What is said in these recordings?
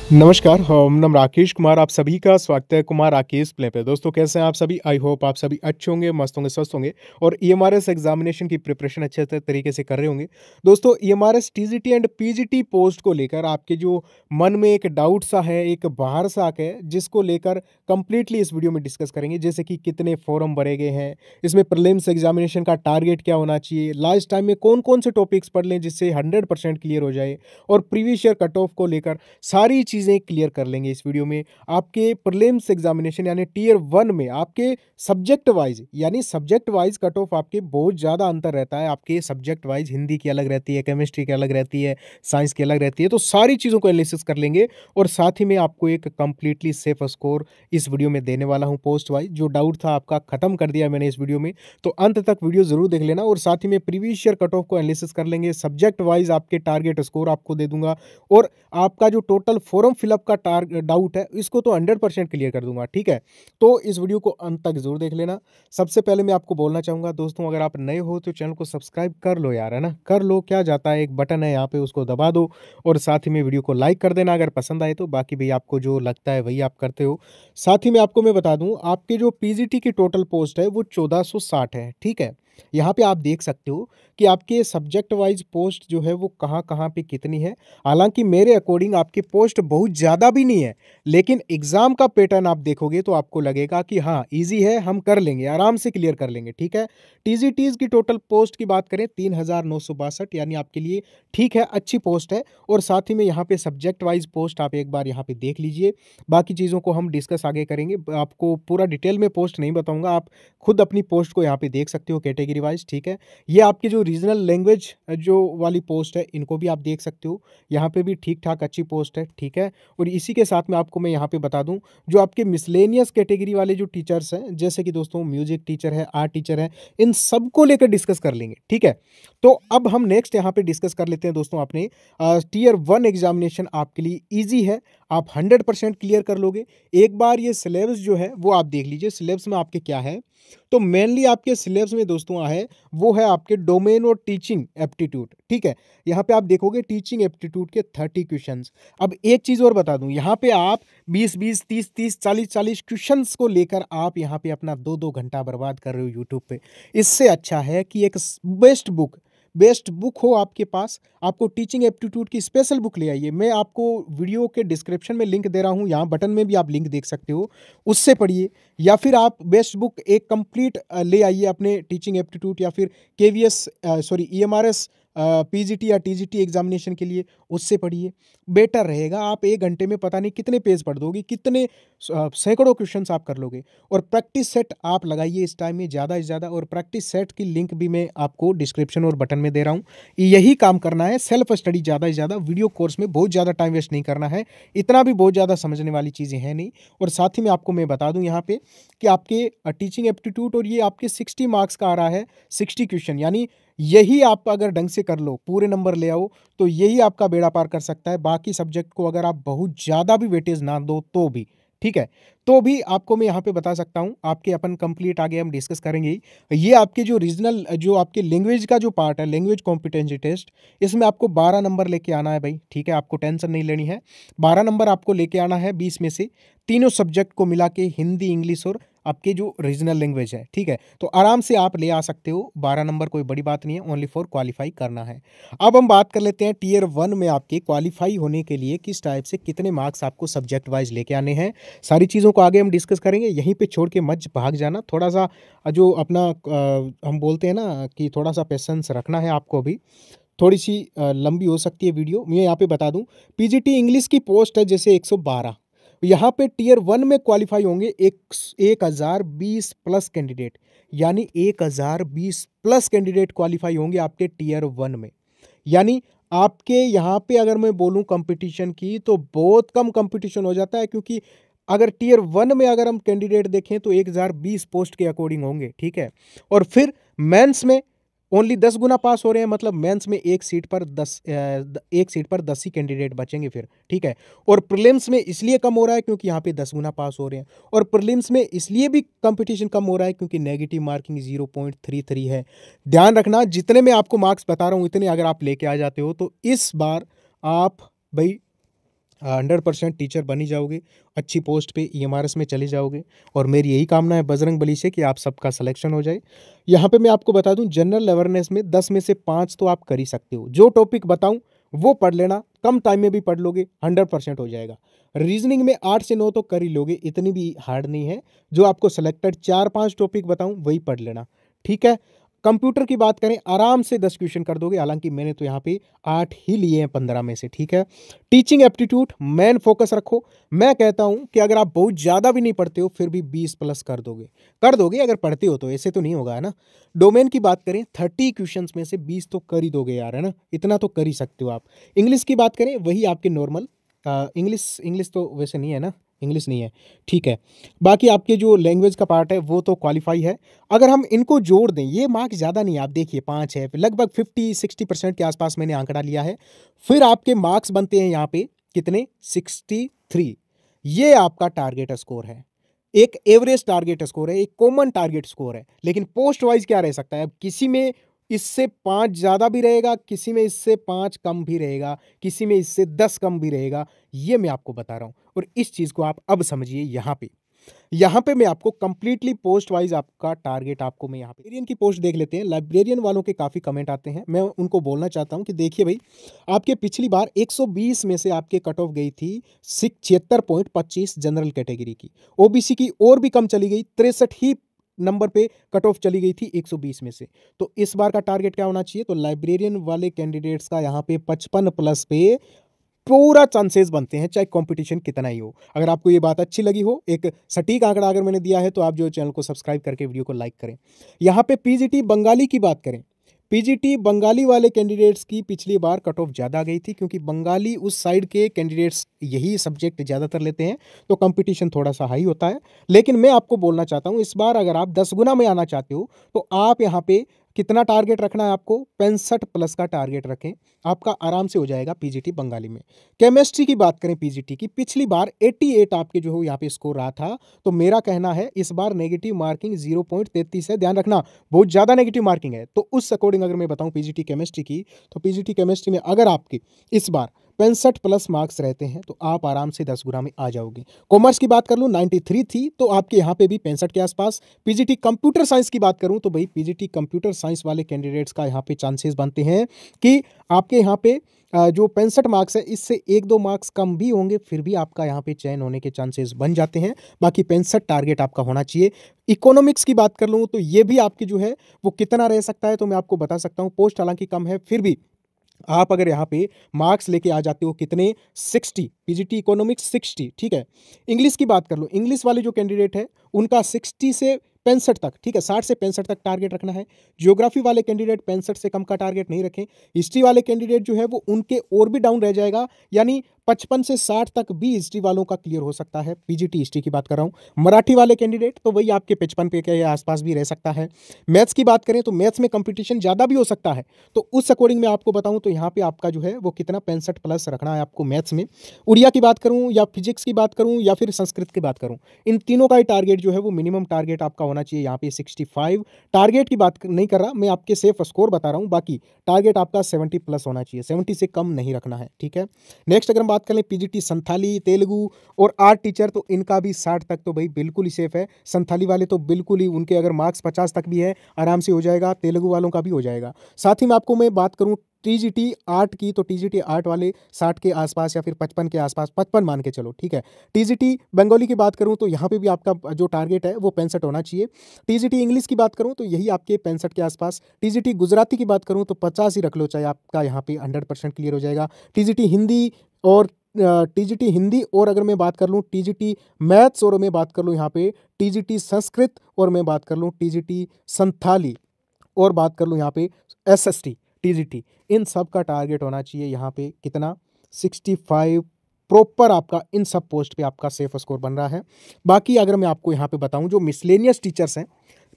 नमस्कार, हम नाम राकेश कुमार, आप सभी का स्वागत है कुमार राकेश प्ले पे। दोस्तों कैसे हैं आप सभी? आई होप आप सभी अच्छे होंगे, मस्त होंगे, स्वस्थ होंगे और ईएमआरएस एग्जामिनेशन की प्रिपरेशन अच्छे तरीके से कर रहे होंगे। दोस्तों EMRS, TGT and PGT post को लेकर आपके जो मन में एक डाउट सा है, एक बाहर सा है, जिसको लेकर कंप्लीटली इस वीडियो में डिस्कस करेंगे। जैसे कि कितने फॉर्म भरे गए हैं, इसमें प्रीलिम्स एग्जामिनेशन का टारगेट क्या होना चाहिए, लास्ट टाइम में कौन-कौन से टॉपिक्स पढ़ लें जिससे 100% क्लियर हो जाए और प्रीवियस ईयर कट ऑफ को लेकर सारी चीज़ें क्लियर कर लेंगे इस वीडियो में। आपके प्रीलिम्स एग्जामिनेशन यानी टियर 1 में आपके सब्जेक्ट वाइज कट ऑफ आपके बहुत ज़्यादा अंतर रहता है। आपके सब्जेक्ट वाइज हिंदी की अलग रहती है, केमिस्ट्री की अलग रहती है, साइंस की अलग रहती है। तो सारी चीज़ों को एनालिसिस कर लेंगे और साथ ही में आपको एक कंप्लीटली सेफ स्कोर इस वीडियो में देने वाला हूँ पोस्ट वाइज। जो डाउट था आपका खत्म कर दिया मैंने इस वीडियो में, तो अंत तक वीडियो जरूर देख लेना। और साथ ही में प्रीवियस ईयर कट ऑफ को एनालिसिस कर लेंगे, सब्जेक्ट वाइज आपके टारगेट स्कोर आपको दे दूंगा और आपका जो टोटल फॉर्म फिलअप का डाउट है इसको तो 100% क्लियर कर दूंगा। ठीक है, तो इस वीडियो को अंत तक जरूर देख लेना। सबसे पहले मैं आपको बोलना चाहूंगा दोस्तों, अगर आप नए हो तो चैनल को सब्सक्राइब कर लो यार, है ना, कर लो। क्या जाता है, एक बटन है यहाँ पे, उसको दबा दो और साथ ही में वीडियो को लाइक कर देना अगर पसंद आए तो। बाकी भाई आपको जो लगता है वही आप करते हो। साथ ही में आपको मैं बता दूं, आपके जो पीजीटी की टोटल पोस्ट है वो 1460 है। ठीक है, यहाँ पे आप देख सकते हो कि आपके सब्जेक्ट वाइज पोस्ट जो है वो कहाँ कहाँ पे कितनी है। हालांकि मेरे अकॉर्डिंग आपकी पोस्ट बहुत ज़्यादा भी नहीं है, लेकिन एग्जाम का पैटर्न आप देखोगे तो आपको लगेगा कि हाँ इजी है, हम कर लेंगे, आराम से क्लियर कर लेंगे। ठीक है, टीजीटीज की टोटल पोस्ट की बात करें 3962, यानी आपके लिए ठीक है, अच्छी पोस्ट है। और साथ ही में यहाँ पे सब्जेक्ट वाइज पोस्ट आप एक बार यहाँ पे देख लीजिए। बाकी चीज़ों को हम डिस्कस आगे करेंगे, आपको पूरा डिटेल में पोस्ट नहीं बताऊंगा, आप खुद अपनी पोस्ट को यहाँ पे देख सकते हो कैटेगरी वाइज। ठीक है, ये आपके जो रीजनल लैंग्वेज जो वाली पोस्ट है इनको भी आप देख सकते हो, यहाँ पे भी ठीक ठाक अच्छी पोस्ट है। ठीक है, और इसी के साथ में आपको मैं यहाँ पे बता दूं, जो आपके मिसलेनियस कैटेगरी वाले जो टीचर्स हैं, जैसे कि दोस्तों म्यूजिक टीचर है, आर्ट टीचर है, इन सब को लेकर डिस्कस कर लेंगे। ठीक है, तो अब हम नेक्स्ट यहाँ पे डिस्कस कर लेते हैं दोस्तों। आपने टियर 1 एग्जामिनेशन आपके लिए ईजी है, आप 100% क्लियर कर लोगे। एक बार ये सिलेबस जो है वो आप देख लीजिए, सिलेबस में आपके क्या है। तो मेनली आपके सिलेबस में दोस्तों है वो है आपके डोमेन और टीचिंग एप्टीट्यूड। ठीक है, यहाँ पे आप देखोगे टीचिंग एप्टीट्यूड के 30 क्वेश्चंस। अब एक चीज़ और बता दूं, यहाँ पे आप 20-20, 30-30, 40-40 क्वेश्चंस को लेकर आप यहाँ पे अपना 2-2 घंटा बर्बाद कर रहे हो यूट्यूब पे। इससे अच्छा है कि एक बेस्ट बुक हो आपके पास, आपको टीचिंग एप्टीट्यूड की स्पेशल बुक ले आइए। मैं आपको वीडियो के डिस्क्रिप्शन में लिंक दे रहा हूँ, यहाँ बटन में भी आप लिंक देख सकते हो, उससे पढ़िए। या फिर आप बेस्ट बुक एक कंप्लीट ले आइए अपने टीचिंग एप्टीट्यूड या फिर केवीएस ईएमआरएस पीजीटी या टीजीटी एग्जामिनेशन के लिए, उससे पढ़िए, बेटर रहेगा। आप एक घंटे में पता नहीं कितने पेज पढ़ दोगे, कितने सैकड़ों क्वेश्चंस आप कर लोगे। और प्रैक्टिस सेट आप लगाइए इस टाइम में ज़्यादा से ज़्यादा, और प्रैक्टिस सेट की लिंक भी मैं आपको डिस्क्रिप्शन और बटन में दे रहा हूँ। यही काम करना है, सेल्फ स्टडी ज़्यादा से ज़्यादा, वीडियो कोर्स में बहुत ज़्यादा टाइम वेस्ट नहीं करना है, इतना भी बहुत ज़्यादा समझने वाली चीज़ें हैं नहीं। और साथ ही में आपको मैं बता दूं यहाँ पे कि आपके टीचिंग एप्टीट्यूड और ये आपके 60 मार्क्स का आ रहा है, 60 क्वेश्चन, यानी यही आप अगर ढंग से कर लो, पूरे नंबर ले आओ, तो यही आपका बेड़ा पार कर सकता है। बाकी सब्जेक्ट को अगर आप बहुत ज़्यादा भी वेटेज ना दो तो भी, ठीक है, तो भी आपको मैं यहाँ पे बता सकता हूँ। आपके अपन कंप्लीट आगे हम डिस्कस करेंगे ही। ये आपके जो रीजनल जो आपके लैंग्वेज का जो पार्ट है, लैंग्वेज कॉम्पिटेंसी टेस्ट, इसमें आपको 12 नंबर लेके आना है भाई। ठीक है, आपको टेंशन नहीं लेनी है, 12 नंबर आपको लेके आना है 20 में से, तीनों सब्जेक्ट को मिला के, हिंदी, इंग्लिश और आपके जो रीजनल लैंग्वेज है। ठीक है, तो आराम से आप ले आ सकते हो 12 नंबर, कोई बड़ी बात नहीं है, ओनली फॉर क्वालिफाई करना है। अब हम बात कर लेते हैं टियर 1 में आपके क्वालिफाई होने के लिए किस टाइप से कितने मार्क्स आपको सब्जेक्ट वाइज लेके आने हैं। सारी चीज़ों को आगे हम डिस्कस करेंगे, यहीं पे छोड़ के मत भाग जाना। थोड़ा सा जो अपना हम बोलते हैं ना कि थोड़ा सा पेशेंस रखना है आपको। अभी थोड़ी सी लंबी हो सकती है वीडियो, मैं यहाँ पे बता दूँ। पीजीटी इंग्लिश की पोस्ट है जैसे 112, यहाँ पे टियर 1 में क्वालिफाई होंगे 1020 प्लस कैंडिडेट, यानी 1020 प्लस कैंडिडेट क्वालिफाई होंगे आपके टियर 1 में। यानी आपके यहाँ पे अगर मैं बोलूँ कंपटीशन की, तो बहुत कम कंपटीशन हो जाता है, क्योंकि अगर टियर 1 में अगर हम कैंडिडेट देखें तो 1020 पोस्ट के अकॉर्डिंग होंगे। ठीक है, और फिर मेंस में ओनली 10 गुना पास हो रहे हैं, मतलब मेंस में एक सीट पर 10 ही कैंडिडेट बचेंगे फिर। ठीक है, और प्रीलिम्स में इसलिए कम हो रहा है क्योंकि यहाँ पे 10 गुना पास हो रहे हैं, और प्रीलिम्स में इसलिए भी कंपटीशन कम हो रहा है क्योंकि नेगेटिव मार्किंग 0.33 है। ध्यान रखना, जितने मैं आपको मार्क्स बता रहा हूँ इतने अगर आप लेके आ जाते हो तो इस बार आप भाई 100% टीचर बन ही जाओगे, अच्छी पोस्ट पे ईएमआरएस में चले जाओगे और मेरी यही कामना है बजरंग बली से कि आप सबका सिलेक्शन हो जाए। यहाँ पे मैं आपको बता दूं, जनरल अवेयरनेस में 10 में से 5 तो आप कर ही सकते हो। जो टॉपिक बताऊं वो पढ़ लेना, कम टाइम में भी पढ़ लोगे, 100% हो जाएगा। रीजनिंग में 8 से 9 तो कर ही लोगे, इतनी भी हार्ड नहीं है। जो आपको सिलेक्टेड 4-5 टॉपिक बताऊं वही पढ़ लेना, ठीक है। कंप्यूटर की बात करें, आराम से 10 क्वेश्चन कर दोगे, हालांकि मैंने तो यहाँ पे 8 ही लिए हैं 15 में से, ठीक है। टीचिंग एप्टीट्यूड मेन फोकस रखो। मैं कहता हूं कि अगर आप बहुत ज़्यादा भी नहीं पढ़ते हो फिर भी 20 प्लस कर दोगे अगर पढ़ते हो तो, ऐसे तो नहीं होगा, है ना। डोमेन की बात करें, 30 क्वेश्चंस में से 20 तो कर ही दोगे यार, है ना, इतना तो कर ही सकते हो आप। इंग्लिश की बात करें, वही आपके नॉर्मल इंग्लिश इंग्लिश तो वैसे नहीं है ना, इंग्लिश नहीं है, ठीक है। बाकी आपके जो लैंग्वेज का पार्ट है वो तो क्वालिफाई है। अगर हम इनको जोड़ दें, ये मार्क्स ज़्यादा नहीं है, आप देखिए 5 है, लगभग 50-60% के आसपास मैंने आंकड़ा लिया है। फिर आपके मार्क्स बनते हैं यहाँ पे कितने, 63। ये आपका टारगेट स्कोर है, एक एवरेज टारगेट स्कोर है, एक कॉमन टारगेट स्कोर है। लेकिन पोस्ट वाइज क्या रह सकता है, अब किसी में इससे 5 ज़्यादा भी रहेगा, किसी में इससे 5 कम भी रहेगा, किसी में इससे 10 कम भी रहेगा। ये मैं आपको बता रहा हूँ और इस चीज़ को आप अब समझिए। यहाँ पे मैं आपको कंप्लीटली पोस्ट वाइज आपका टारगेट आपको मैं यहाँ पे लाइब्रेरियन की पोस्ट देख लेते हैं। लाइब्रेरियन वालों के काफ़ी कमेंट आते हैं, मैं उनको बोलना चाहता हूँ कि देखिए भाई, आपके पिछली बार 120 में से आपके कट ऑफ गई थी 76.25 जनरल कैटेगरी की, ओबीसी की और भी कम चली गई, 63 ही नंबर पे कट ऑफ चली गई थी 120 में से। तो इस बार का टारगेट क्या होना चाहिए, तो लाइब्रेरियन वाले कैंडिडेट्स का यहाँ पे 55 प्लस पे पूरा चांसेस बनते हैं, चाहे कंपटीशन कितना ही हो। अगर आपको ये बात अच्छी लगी हो, एक सटीक आंकड़ा अगर मैंने दिया है, तो आप जो चैनल को सब्सक्राइब करके वीडियो को लाइक करें। यहाँ पे पीजीटी बंगाली की बात करें, पीजीटी बंगाली वाले कैंडिडेट्स की पिछली बार कट ऑफ ज़्यादा गई थी, क्योंकि बंगाली उस साइड के कैंडिडेट्स यही सब्जेक्ट ज़्यादातर लेते हैं, तो कंपटीशन थोड़ा सा हाई होता है। लेकिन मैं आपको बोलना चाहता हूँ, इस बार अगर आप 10 गुना में आना चाहते हो तो आप यहाँ पे कितना टारगेट रखना है आपको, 65 प्लस का टारगेट रखें, आपका आराम से हो जाएगा पीजीटी बंगाली में। केमिस्ट्री की बात करें पीजीटी की, पिछली बार 88 आपके जो हो यहाँ पे स्कोर रहा था, तो मेरा कहना है इस बार नेगेटिव मार्किंग 0.33 है, ध्यान रखना बहुत ज़्यादा नेगेटिव मार्किंग है। तो उस अकॉर्डिंग अगर मैं बताऊँ पीजीटी केमिस्ट्री की, तो पीजीटी केमिस्ट्री में अगर आपके इस बार 65 प्लस मार्क्स रहते हैं तो आप आराम से 10 गुना में आ जाओगे। कॉमर्स की बात कर लूँ 93 थी, तो आपके यहाँ पे भी 65 के आसपास। पीजीटी कंप्यूटर साइंस की बात करूँ तो भाई पीजीटी कंप्यूटर साइंस वाले कैंडिडेट्स का यहाँ पे चांसेस बनते हैं कि आपके यहाँ पे जो 65 मार्क्स है, इससे 1-2 मार्क्स कम भी होंगे, फिर भी आपका यहाँ पे चयन होने के चांसेस बन जाते हैं। बाकी 65 टारगेट आपका होना चाहिए। इकोनॉमिक्स की बात कर लूँ तो ये भी आपकी जो है वो कितना रह सकता है, तो मैं आपको बता सकता हूँ। पोस्ट हालांकि कम है, फिर भी आप अगर यहाँ पे मार्क्स लेके आ जाते हो कितने, 60, पीजीटी इकोनॉमिक्स 60, ठीक है। इंग्लिश की बात कर लो, इंग्लिश वाले जो कैंडिडेट है उनका 60 से 65 तक, ठीक है, 60 से 65 तक टारगेट रखना है। ज्योग्राफी वाले कैंडिडेट 65 से कम का टारगेट नहीं रखें। हिस्ट्री वाले कैंडिडेट जो है वो उनके और भी डाउन रह जाएगा, यानी 55 से 60 तक भी हिस्ट्री वालों का क्लियर हो सकता है। पीजीटी हिस्ट्री की बात कर रहा हूँ। मराठी वाले कैंडिडेट तो वही आपके 55 पे के आसपास भी रह सकता है। मैथ्स की बात करें तो मैथ्स में कंपटीशन ज़्यादा भी हो सकता है, तो उस अकॉर्डिंग मैं आपको बताऊं तो यहाँ पे आपका जो है वो कितना 65 प्लस रखना है आपको मैथ्स में। उड़िया की बात करूँ या फिजिक्स की बात करूँ या फिर संस्कृत की बात करूँ, इन तीनों का ही टारगेट जो है वो मिनिमम टारगेट आपका होना चाहिए यहाँ पे 65। टारगेट की बात नहीं कर रहा मैं, आपके सेफ स्कोर बता रहा हूँ। बाकी टारगेट आपका 70 प्लस होना चाहिए, 70 से कम नहीं रखना है, ठीक है। नेक्स्ट अगर हम बात करें पीजीटी संथाली, तेलुगु और आर्ट टीचर, तो इनका भी 60 तक तो भाई बिल्कुल ही सेफ है। संथाली वाले तो बिल्कुल ही, उनके अगर मार्क्स 50 तक भी है आराम से हो जाएगा, तेलुगु वालों का भी हो जाएगा। साथ ही में आपको मैं बात करूं टीजीटी आर्ट की, तो टीजीटी आर्ट वाले 60 के आसपास या फिर 55 के आसपास, 55 मान के चलो, ठीक है। टीजीटी बंगाली की बात करूं तो यहाँ पे भी आपका जो टारगेट है वो 65 होना चाहिए। टीजीटी इंग्लिश की बात करूं तो यही आपके 65 के आसपास। टीजीटी गुजराती की बात करूं तो 50 ही रख लो, चाहे आपका यहाँ पे 100% क्लियर हो जाएगा। टीजीटी हिंदी और टीजीटी हिंदी और अगर मैं बात कर लूँ टीजीटी मैथ्स, और मैं बात कर लूँ यहाँ पे टीजीटी संस्कृत, और मैं बात कर लूँ टीजीटी संथाली, और बात कर लूँ यहाँ पे एसएसटी टीजीटी, इन सब का टारगेट होना चाहिए यहाँ पे कितना, 65 प्रॉपर आपका इन सब पोस्ट पे आपका सेफ स्कोर बन रहा है। बाकी अगर मैं आपको यहाँ पे बताऊँ जो मिसलेनियस टीचर्स हैं,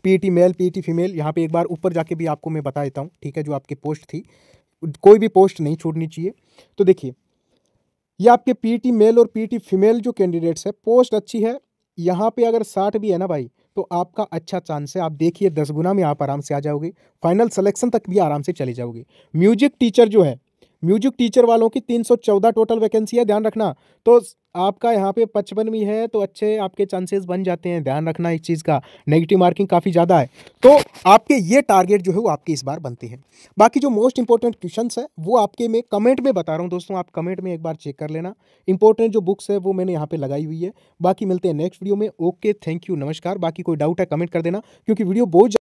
पीईटी मेल पीईटी फीमेल, यहाँ पे एक बार ऊपर जाके भी आपको मैं बता देता हूँ, ठीक है। जो आपकी पोस्ट थी, कोई भी पोस्ट नहीं छूटनी चाहिए। तो देखिए ये आपके पीईटी मेल और पीईटी फीमेल जो कैंडिडेट्स है, पोस्ट अच्छी है। यहाँ पे अगर 60 भी है ना भाई, तो आपका अच्छा चांस है, आप देखिए 10 गुना में आप आराम से आ जाओगे, फाइनल सिलेक्शन तक भी आराम से चले जाओगे। म्यूजिक टीचर जो है, म्यूजिक टीचर वालों की 314 टोटल वैकेंसी है, ध्यान रखना। तो आपका यहाँ पे 55वीं है, तो अच्छे आपके चांसेस बन जाते हैं, ध्यान रखना इस चीज़ का। नेगेटिव मार्किंग काफ़ी ज़्यादा है, तो आपके ये टारगेट जो है वो आपके इस बार बनते हैं। बाकी जो मोस्ट इंपॉर्टेंट क्वेश्चंस है वो आपके मैं कमेंट में बता रहा हूँ दोस्तों, आप कमेंट में एक बार चेक कर लेना। इंपॉर्टेंट जो बुक्स है वो मैंने यहाँ पे लगाई हुई है। बाकी मिलते हैं नेक्स्ट वीडियो में। ओके, थैंक यू, नमस्कार। बाकी कोई डाउट है कमेंट कर देना, क्योंकि वीडियो बहुत